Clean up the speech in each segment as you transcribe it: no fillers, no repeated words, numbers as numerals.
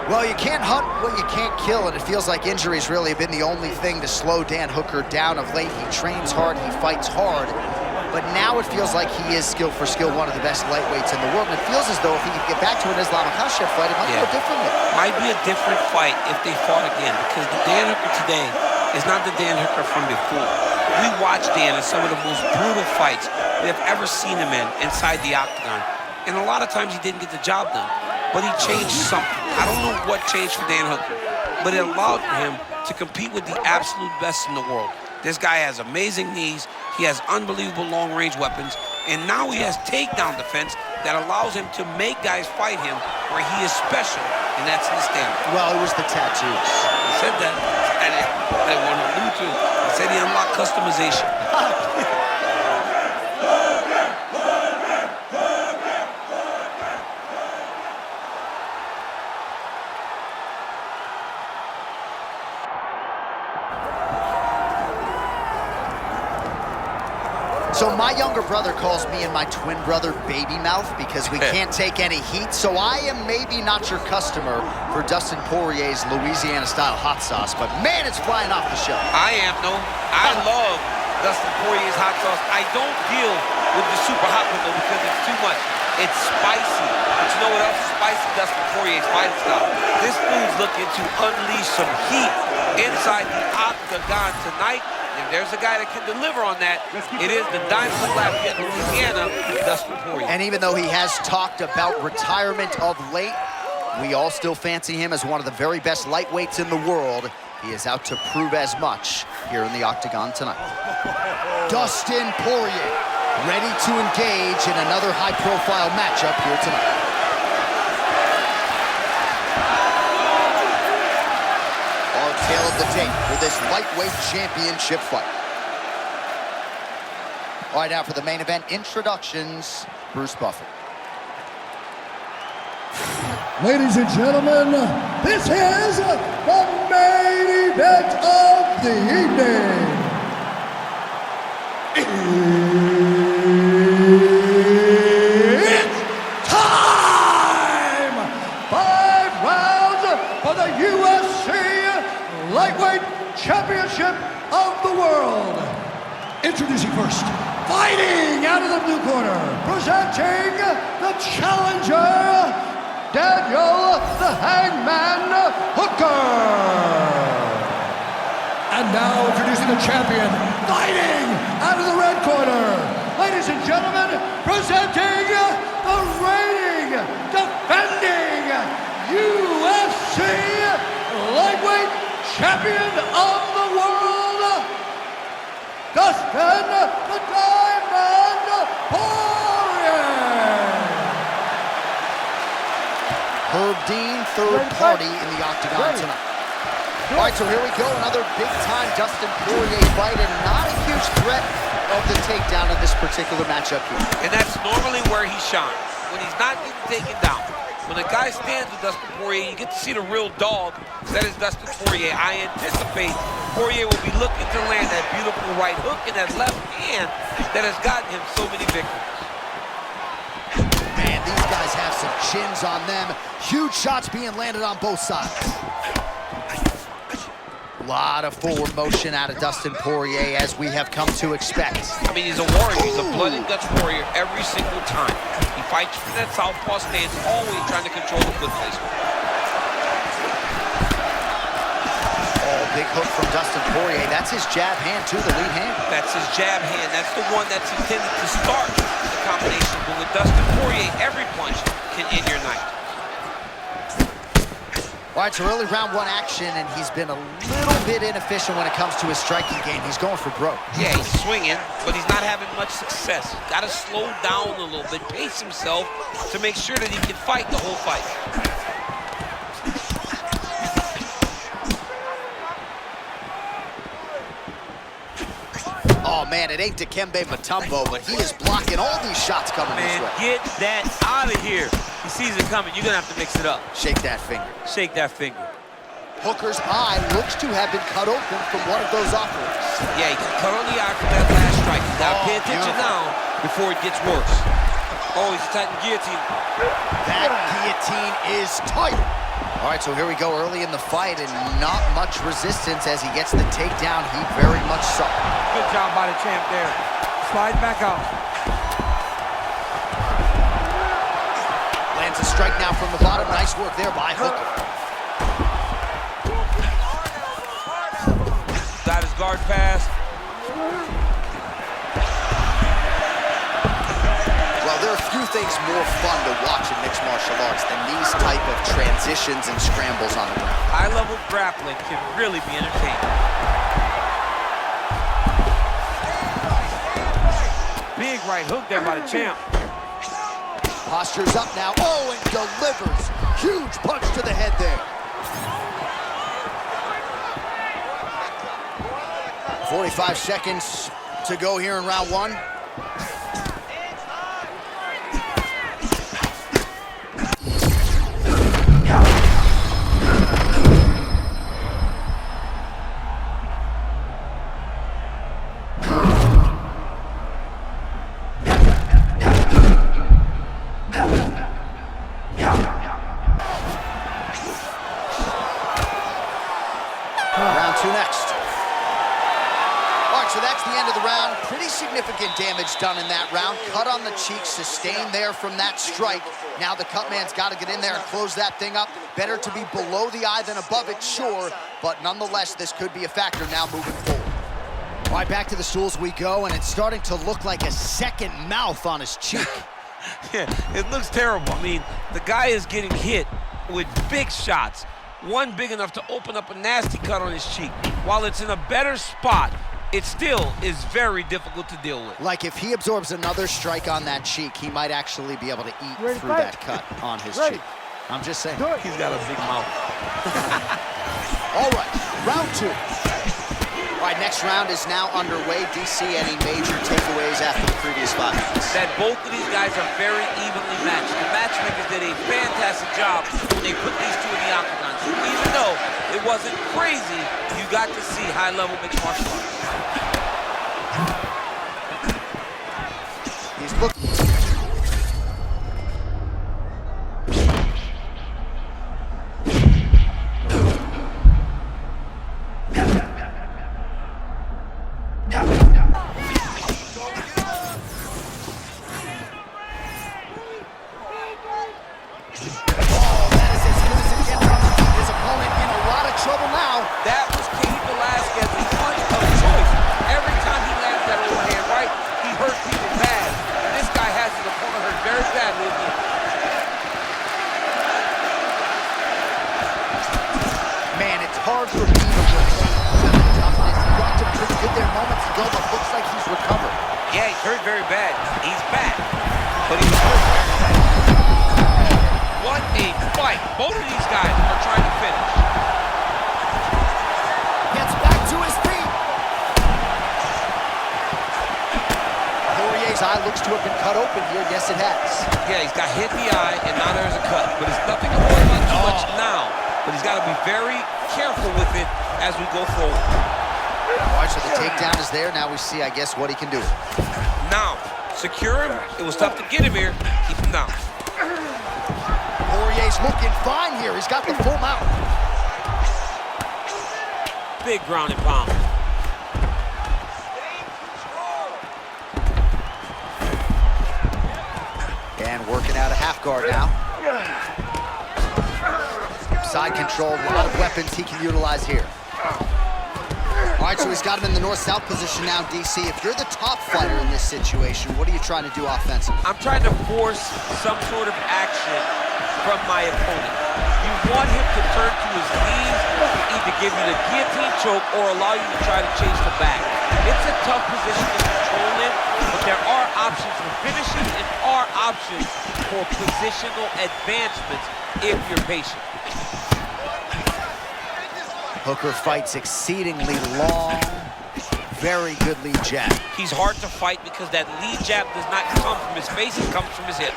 Well, you can't hunt what you can't kill, and it feels like injuries really have been the only thing to slow Dan Hooker down of late. He trains hard, he fights hard, but now it feels like he is skill for skill one of the best lightweights in the world, and it feels as though if he could get back to an Islam Makhachev fight, it might go differently. Might be a different fight if they fought again, because the Dan Hooker today is not the Dan Hooker from before. We watched Dan in some of the most brutal fights we have ever seen him in inside the octagon. And a lot of times he didn't get the job done, but he changed something. I don't know what changed for Dan Hooker, but it allowed for him to compete with the absolute best in the world. This guy has amazing knees, he has unbelievable long-range weapons, and now he has takedown defense that allows him to make guys fight him where he is special, and that's in the stand. Well, it was the tattoos. He said that. I want to allude to it. He said he unlocked customization. So my younger brother calls me and my twin brother baby mouth because we can't take any heat. So I am maybe not your customer for Dustin Poirier's Louisiana-style hot sauce, but man, it's flying off the shelf. I am, no. I love Dustin Poirier's hot sauce. I don't deal with the super hot one, though, because it's too much. It's spicy. But you know what else is spicy? Dustin Poirier's fighting style. This dude's looking to unleash some heat inside the octagon tonight. If there's a guy that can deliver on that, it is the Diamond Lafayette, Louisiana, Dustin Poirier. And even though he has talked about retirement of late, we all still fancy him as one of the very best lightweights in the world. He is out to prove as much here in the octagon tonight. Dustin Poirier, ready to engage in another high-profile matchup here tonight. Tale of the tape for this lightweight championship fight. All right, now for the main event introductions, Bruce Buffer. Ladies and gentlemen, this is the main event of the evening. It's time! 5 rounds for the UFC Lightweight Championship of the World. Introducing first, fighting out of the blue corner, presenting the challenger, Daniel the Hangman Hooker. And now introducing the champion, fighting out of the red corner. Ladies and gentlemen, presenting the reigning, defending UFC Lightweight Champion of the world, Dustin the Diamond Poirier. Herb Dean, third party in the octagon tonight. All right, so here we go, another big-time Dustin Poirier fight, and not a huge threat of the takedown in this particular matchup here. And that's normally where he shines, when he's not getting taken down. When a guy stands with Dustin Poirier, you get to see the real dog. That is Dustin Poirier. I anticipate Poirier will be looking to land that beautiful right hook in that left hand that has gotten him so many victories. Man, these guys have some chins on them. Huge shots being landed on both sides. A lot of forward motion out of Dustin Poirier, as we have come to expect. I mean, he's a warrior. He's a blood and guts warrior every single time. He fights from that southpaw stance, always trying to control the foot placement. Oh, big hook from Dustin Poirier. That's his jab hand, too, the lead hand. That's his jab hand. That's the one that's intended to start the combination. But with Dustin Poirier, every punch can end your night. All right, so early round one action, and he's been a little bit inefficient when it comes to his striking game. He's going for broke. Yeah, he's swinging, but he's not having much success. Got to slow down a little bit, pace himself to make sure that he can fight the whole fight. Oh, man, it ain't Dikembe Mutombo, but he is blocking all these shots coming this way. Get that out of here. He sees it coming. You're going to have to mix it up. Shake that finger. Shake that finger. Hooker's eye looks to have been cut open from one of those offerings. Yeah, he got cut on the eye from that last strike. He's got to pay attention now before it gets worse. Oh, he's attacking guillotine. That guillotine is tight. All right, so here we go early in the fight, and not much resistance as he gets the takedown. He very much saw. Good job by the champ there. Slide back out. Lands a strike now from the bottom. Nice work there by Hooker. Got his guard pass. Well, there are few things more fun to watch in mixed martial arts than these type of transitions and scrambles on the ground. High-level grappling can really be entertaining. Big right hook there by the champ. Posture's up now. Oh, and delivers. Huge punch to the head there. 45 seconds to go here in round one. Round two next. All right, so that's the end of the round. Pretty significant damage done in that round. Cut on the cheek, sustained there from that strike. Now the cut man's got to get in there and close that thing up. Better to be below the eye than above it, sure. But nonetheless, this could be a factor now moving forward. All right, back to the stools we go, and it's starting to look like a second mouth on his cheek. Yeah, it looks terrible. I mean, the guy is getting hit with big shots. One big enough to open up a nasty cut on his cheek. While it's in a better spot, it still is very difficult to deal with. Like if he absorbs another strike on that cheek, he might actually be able to eat through that cut on his cheek. I'm just saying. He's got a big mouth. All right, round two. All right, next round is now underway. DC, any major takeaways after the previous 5 minutes? That both of these guys are very evenly matched. The matchmakers did a fantastic job when they put these two in the octagon. So even though it wasn't crazy, you got to see high-level mixed martial arts. He's looking. Hard for me to relate to the toughness. He got to pretty good there moments ago, but looks like he's recovered. Yeah, he's hurt very bad. He's back, but he's hurt. What a fight. Both of these guys are trying to finish. Gets back to his feet. Poirier's eye looks to have been cut open here. Yes, it has. Yeah, he's got hit in the eye, and now there's a cut. But it's nothing to worry about too much now. But he's got to be very careful with it as we go forward. All right, so the takedown is there. Now we see, I guess, what he can do. Now, secure him. It was tough to get him here. Keep him down. Poirier's looking fine here. He's got the full mount. Big ground and pound. And working out a half guard now. Side control, a lot of weapons he can utilize here. All right, so he's got him in the north-south position now, DC. If you're the top fighter in this situation, what are you trying to do offensively? I'm trying to force some sort of action from my opponent. You want him to turn to his knees, either give you the guillotine choke or allow you to try to chase the back. It's a tough position to control in, but there are options for finishing and are options for positional advancements if you're patient. Hooker fights exceedingly long, very good lead jab. He's hard to fight because that lead jab does not come from his face, it comes from his hip.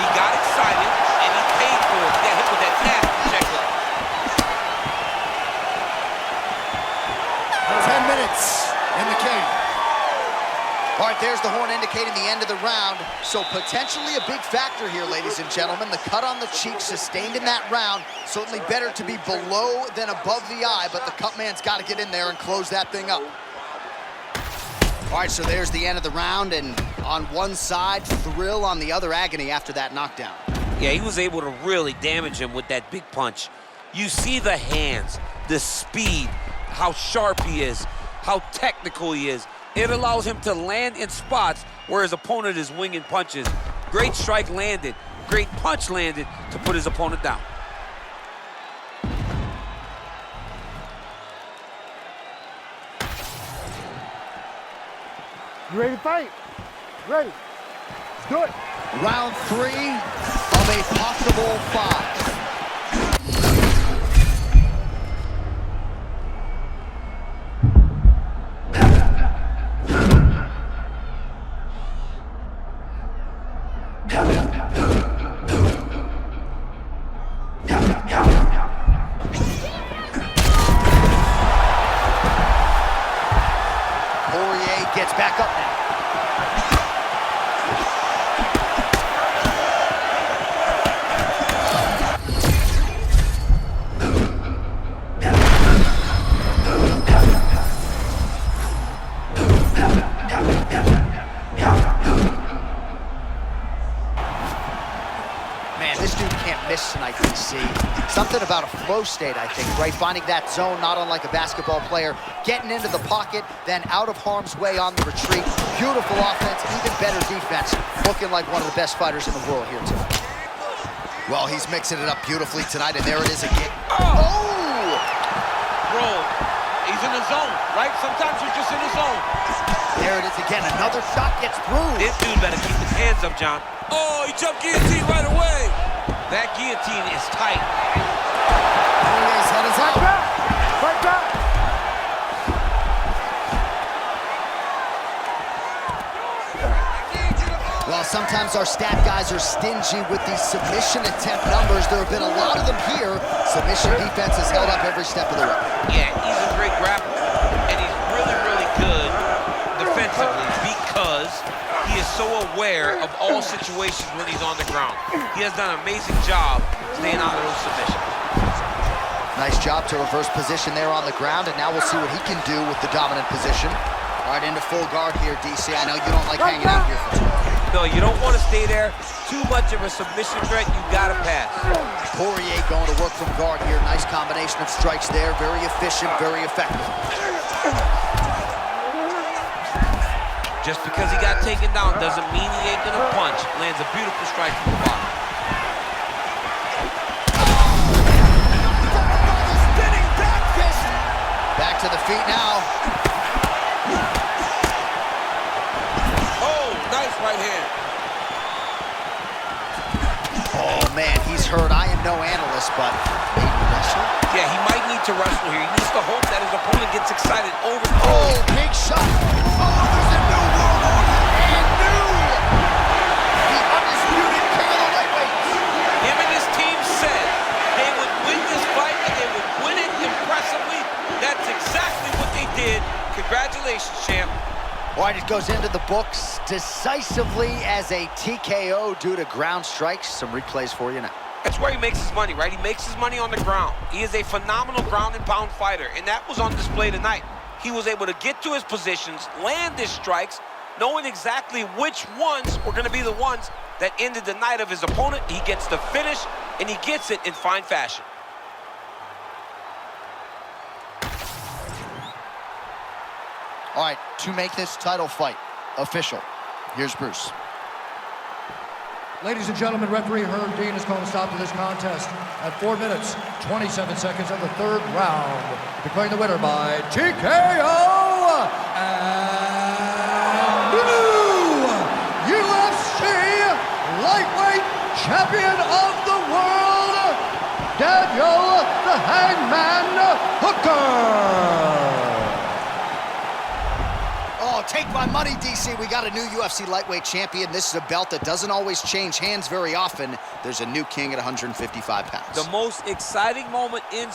He got excited and he paid for it. He got hit with that nasty check hook. 10 minutes. minutes in the cage. All right, there's the horn indicating the end of the round. So potentially a big factor here, ladies and gentlemen. The cut on the cheek sustained in that round. Certainly better to be below than above the eye, but the cut man's got to get in there and close that thing up. All right, so there's the end of the round, and on one side, thrill, on the other, agony after that knockdown. Yeah, he was able to really damage him with that big punch. You see the hands, the speed, how sharp he is, how technical he is. It allows him to land in spots where his opponent is winging punches. Great strike landed, great punch landed to put his opponent down. You ready to fight? Ready. Let's do it. Round 3 of a possible 5. Poirier gets back up now. Man, this dude can't miss tonight, DC. Something about a flow state, I think, right? Finding that zone, not unlike a basketball player, getting into the pocket, then out of harm's way on the retreat. Beautiful offense, even better defense. Looking like one of the best fighters in the world here tonight. Well, he's mixing it up beautifully tonight, and there it is again. Oh! Bro, he's in the zone, right? Sometimes you're just in the zone. There it is again. Another shot gets through. This dude better keep his hands up, John. Oh, he jumped guillotine right away. That guillotine is tight. Poirier's head is out. Fight back! Well, sometimes our stat guys are stingy with these submission attempt numbers. There have been a lot of them here. Submission defense has held up every step of the way. Yeah, he's a great grappler, and he's really, really good defensively because he is so aware of all situations when he's on the ground. He has done an amazing job staying out of those submissions. Nice job to reverse position there on the ground, and now we'll see what he can do with the dominant position. All right, into full guard here, DC. I know you don't like hanging out here for too long. No, you don't want to stay there. Too much of a submission threat, you gotta pass. Poirier going to work from guard here. Nice combination of strikes there. Very efficient, very effective. Just because he got taken down doesn't mean he ain't gonna punch. Lands a beautiful strike from the bottom. Spinning back fist. Back to the feet now. Oh, nice right hand. Oh, man, he's hurt. I am no analyst, but maybe wrestle. Yeah, he might need to wrestle here. He needs to hope that his opponent gets excited over. Oh, big shot. Oh, there's a new world order. And new. The undisputed king of the lightweights. Him and his team said they would win this fight and they would win it impressively. That's exactly what they did. Congratulations, champ. All right, it goes into the books decisively as a TKO due to ground strikes. Some replays for you now. That's where he makes his money, right? He makes his money on the ground. He is a phenomenal ground and pound fighter, and that was on display tonight. He was able to get to his positions, land his strikes, knowing exactly which ones were going to be the ones that ended the night of his opponent. He gets the finish, and he gets it in fine fashion. All right, to make this title fight official, here's Bruce. Ladies and gentlemen, referee Herb Dean has called a stop to this contest at 4 minutes, 27 seconds of the third round, declaring the winner by TKO and new UFC lightweight champion of the world, Daniel the Hangman Hooker. Oh, take my money, DC. We got a new UFC lightweight champion. This is a belt that doesn't always change hands very often. There's a new king at 155 pounds. The most exciting moment in